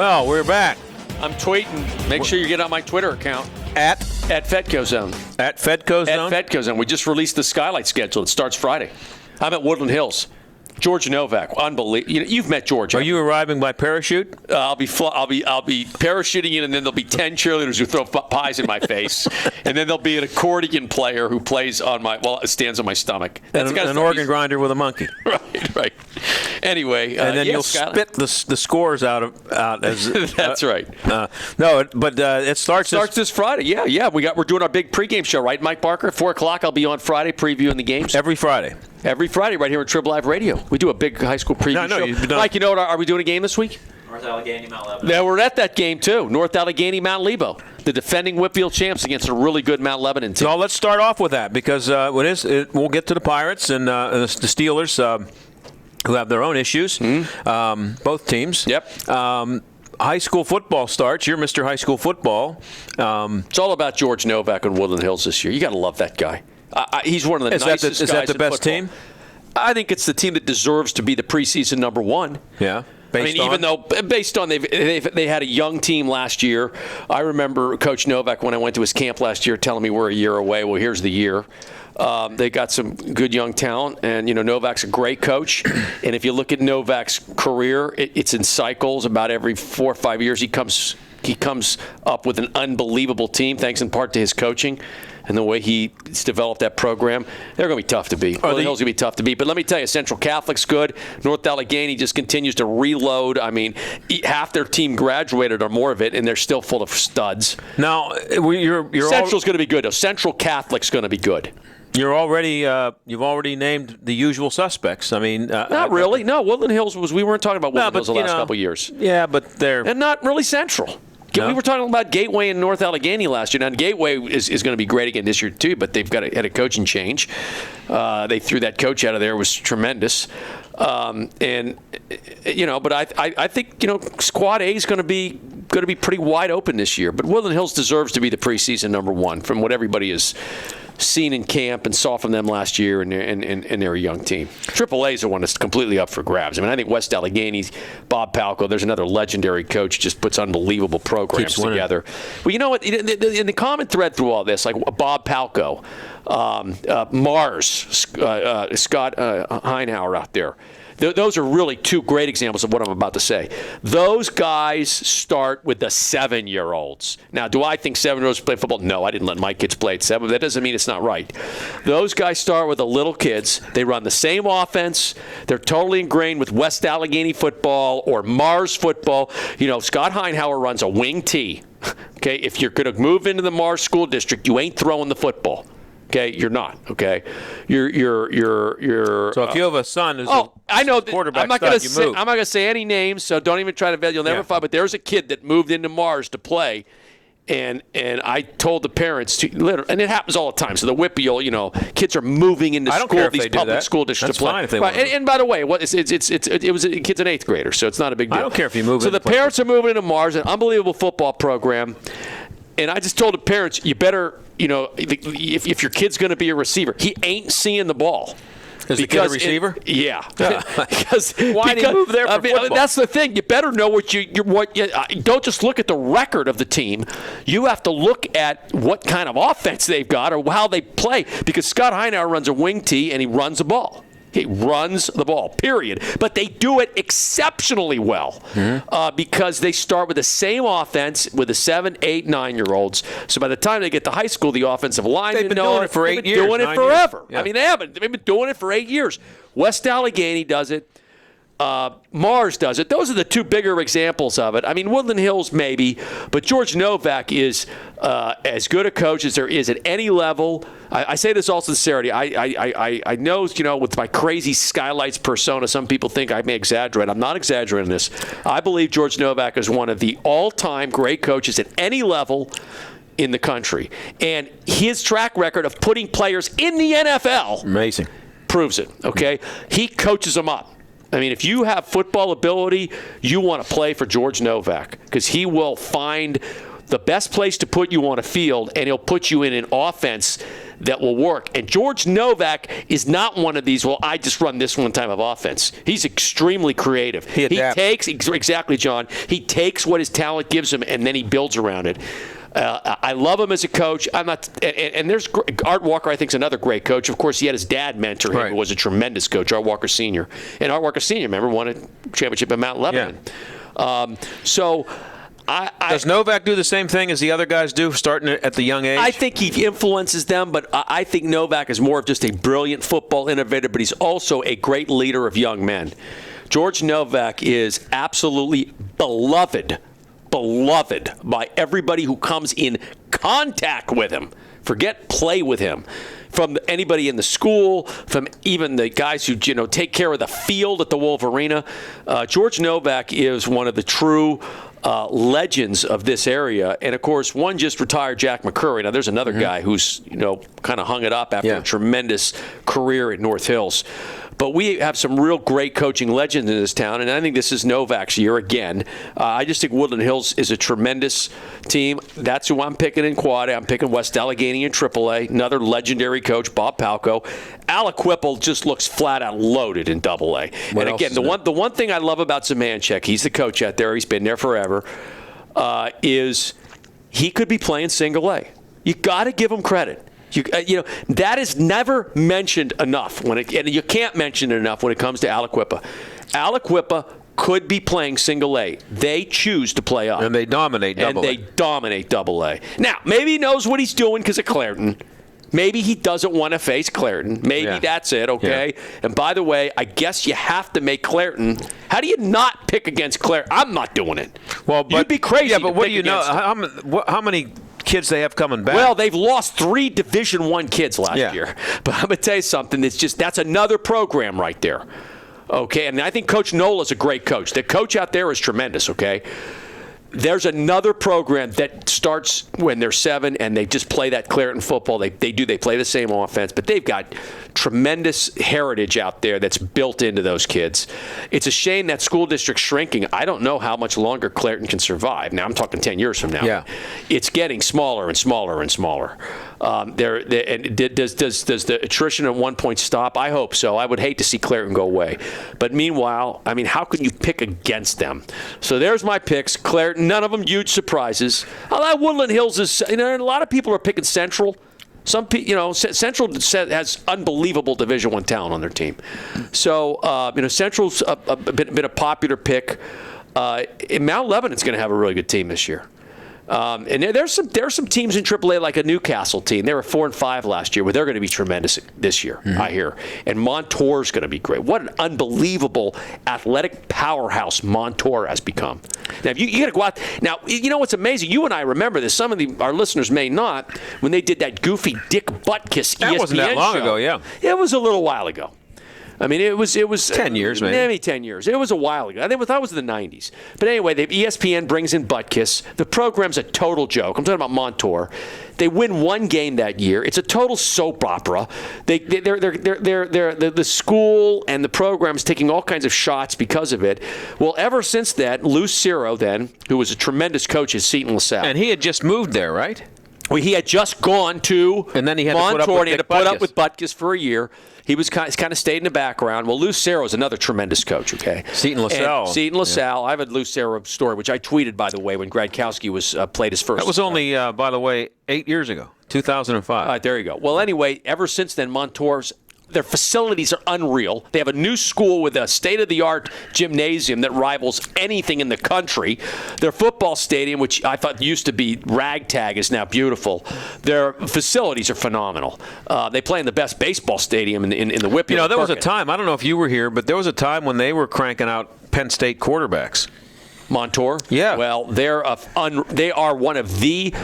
Well, we're back. I'm tweeting. Make sure you get on my Twitter account. At Fedko Zone. At Fedko Zone? At Fedko Zone. We just released the skylight schedule. It starts Friday. I'm at Woodland Hills. George Novak, unbelievable. You've met George. Are you arriving by parachute? I'll be parachuting in, and then there'll be 10 cheerleaders who throw pies in my face, and then there'll be an accordion player who plays on stands on my stomach. That's an organ grinder with a monkey. Right. Anyway, and then you'll spit the scores out as. That's right. It starts this Friday. Yeah. We're doing our big pregame show, right, Mike Barker? At 4:00, I'll be on Friday previewing the games. Every Friday right here on Triple Live Radio. We do a big high school preview show. Mike, you know what? Are we doing a game this week? North Allegheny, Mount Lebanon. Yeah, we're at that game, too. North Allegheny, Mount Lebo. The defending WPIAL champs against a really good Mount Lebanon team. So let's start off with that because we'll get to the Pirates and the Steelers who have their own issues, both teams. Yep. High school football starts. You're Mr. High School Football. It's all about George Novak on Woodland Hills this year. You got to love that guy. He's one of the nicest guys. Is that the best football. team? I think it's the team that deserves to be the preseason number one. Yeah. Even though they had a young team last year. I remember Coach Novak when I went to his camp last year telling me we're a year away. Well, here's the year. They got some good young talent, and Novak's a great coach. And if you look at Novak's career, it's in cycles. About every 4 or 5 years, he comes up with an unbelievable team, thanks in part to his coaching and the way he's developed that program. They're going to be tough to beat. Woodland Hills going to be tough to beat. But let me tell you, Central Catholic's good. North Allegheny just continues to reload. I mean, half their team graduated or more of it, and they're still full of studs. Now, Central's going to be good, though. Central Catholic's going to be good. You've already named the usual suspects. I mean, not really. No, Woodland Hills we weren't talking about Woodland Hills the last couple of years. Yeah, but and not really Central. No? We were talking about Gateway and North Allegheny last year. Now, Gateway is going to be great again this year, too, but they've had a coaching change. They threw that coach out of there. It was tremendous. But I think, Squad A is going to be pretty wide open this year. But Woodland Hills deserves to be the preseason number one from what everybody has seen in camp and saw from them last year, and they're a young team. AAA is the one that's completely up for grabs. I mean, I think West Allegheny's Bob Palco, there's another legendary coach, just puts unbelievable programs together. Well, you know what? In the common thread through all this, like Bob Palco, Mars, Scott Heinhauer out there, those are really two great examples of what I'm about to say. Those guys start with the 7-year-olds. Now, do I think 7-year-olds play football? No, I didn't let my kids play at 7. That doesn't mean it's not right. Those guys start with the little kids. They run the same offense. They're totally ingrained with West Allegheny football or Mars football. Scott Heinhauer runs a wing T. Okay, if you're going to move into the Mars school district, you ain't throwing the football. Okay, you're not. Okay, you're. So if you have a son who's I know quarterback, I'm not going to say any names, so don't even try to. You'll never find. But there's a kid that moved into Mars to play, and I told the parents and it happens all the time. So the WPIAL, kids are moving into these public school districts to play. That's fine if they and by the way, it was a kid's an 8th grader, so it's not a big deal. I don't care if you move. So the parents are moving into Mars, an unbelievable football program, and I just told the parents, you better. If your kid's going to be a receiver, he ain't seeing the ball. Is the kid a receiver? Because why did he move there for football? That's the thing. You better know what don't just look at the record of the team. You have to look at what kind of offense they've got or how they play. Because Scott Heinauer runs a wing T and he runs the ball. He runs the ball, period. But they do it exceptionally well because they start with the same offense with the 7, 8, 9-year-olds. So by the time they get to high school, the offensive line they've been doing it for 8 years. They've been doing it forever. Yeah. I mean, they've been doing it for 8 years. West Allegheny does it. Mars does it. Those are the two bigger examples of it. I mean, Woodland Hills maybe, but George Novak is as good a coach as there is at any level. I say this all sincerity. I know, with my crazy skylights persona, some people think I may exaggerate. I'm not exaggerating this. I believe George Novak is one of the all-time great coaches at any level in the country. And his track record of putting players in the NFL amazing proves it, okay? He coaches them up. I mean, if you have football ability, you want to play for George Novak because he will find the best place to put you on a field, and he'll put you in an offense that will work. And George Novak is not one of these, well, I just run this one type of offense. He's extremely creative. He takes, exactly, John, he takes what his talent gives him, and then he builds around it. I love him as a coach. I'm not, and there's Art Walker. I think is another great coach. Of course, he had his dad mentor him, who was a tremendous coach, Art Walker Sr. And Art Walker Sr. Remember, won a championship at Mount Lebanon. Yeah. Does Novak do the same thing as the other guys do, starting at the young age? I think he influences them, but I think Novak is more of just a brilliant football innovator, but he's also a great leader of young men. George Novak is absolutely beloved by everybody who comes in contact with him. Forget play with him. From anybody in the school, from even the guys who take care of the field at the Wolf Arena. George Novak is one of the true legends of this area. And, of course, one just retired, Jack McCurry. Now, there's another guy who's, kind of hung it up after a tremendous career at North Hills. But we have some real great coaching legends in this town, and I think this is Novak's year again. I just think Woodland Hills is a tremendous team. That's who I'm picking in Quad A. I'm picking West Allegheny in AAA. Another legendary coach, Bob Palco. Aliquippa just looks flat out loaded in AA. And again, the one thing I love about Zemanchek, he's the coach out there. He's been there forever. Is he could be playing single A. You got to give him credit. That is never mentioned enough and you can't mention it enough when it comes to Aliquippa. Aliquippa could be playing single A. They choose to play up. And they dominate double A. Now, maybe he knows what he's doing because of Clairton. Maybe he doesn't want to face Clairton. Maybe that's it, okay? Yeah. And by the way, I guess you have to make Clairton. How do you not pick against Clairton? I'm not doing it. Well, but you'd be crazy. Yeah, but what do you know? How many kids they have coming back? Well, they've lost 3 Division I kids last year. But I'm going to tell you something. That's another program right there. Okay, and I think Coach Nola's a great coach. The coach out there is tremendous, okay? There's another program that starts when they're 7 and they just play that Clairton football. They play the same offense, but they've got tremendous heritage out there that's built into those kids. It's a shame that school district's shrinking. I don't know how much longer Clairton can survive. Now, I'm talking 10 years from now. Yeah. It's getting smaller and smaller and smaller. And does the attrition at one point stop? I hope so. I would hate to see Clairton go away. But meanwhile, I mean, how can you pick against them? So there's my picks. Clairton, none of them huge surprises. Although Woodland Hills is, a lot of people are picking Central. Central has unbelievable Division I talent on their team. So, Central's a bit a popular pick. Mount Lebanon's going to have a really good team this year. And there's some teams in AAA like a Newcastle team. They were 4-5 last year, but they're going to be tremendous this year, I hear. And Montour's going to be great. What an unbelievable athletic powerhouse Montour has become. Now, you got to go out. Now, what's amazing? You and I remember this. Some of our listeners may not. When they did that goofy Dick Butkus ESPN show. That wasn't that long ago, yeah. It was a little while ago. I mean, it was 10 years, maybe. Maybe 10 years. It was a while ago. I thought it was in the 90s. But anyway, ESPN brings in Butkus. The program's a total joke. I'm talking about Montour. They win one game that year. It's a total soap opera. The school and the program's taking all kinds of shots because of it. Well, ever since that, Lou Ciro then, who was a tremendous coach at Seton LaSalle. And he had just moved there, right? Well, he had just gone to and then he had Montour, to put up with Butkus for a year. He was kind of stayed in the background. Well, Lou Ciro is another tremendous coach, okay? Seton LaSalle. Yeah. I have a Lou Ciro story, which I tweeted, by the way, when Gradkowski was played his first. That was only, by the way, 8 years ago, 2005. All right, there you go. Well, anyway, ever since then, their facilities are unreal. They have a new school with a state-of-the-art gymnasium that rivals anything in the country. Their football stadium, which I thought used to be ragtag, is now beautiful. Their facilities are phenomenal. They play in the best baseball stadium in the WPIAL. There was a time, I don't know if you were here, but there was a time when they were cranking out Penn State quarterbacks. Montour? Yeah. Well, they are one of the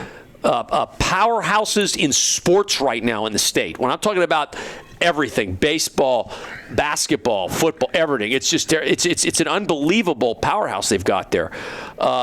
powerhouses in sports right now in the state. When I'm talking about everything, baseball, basketball, football, everything. It's just it's an unbelievable powerhouse they've got there.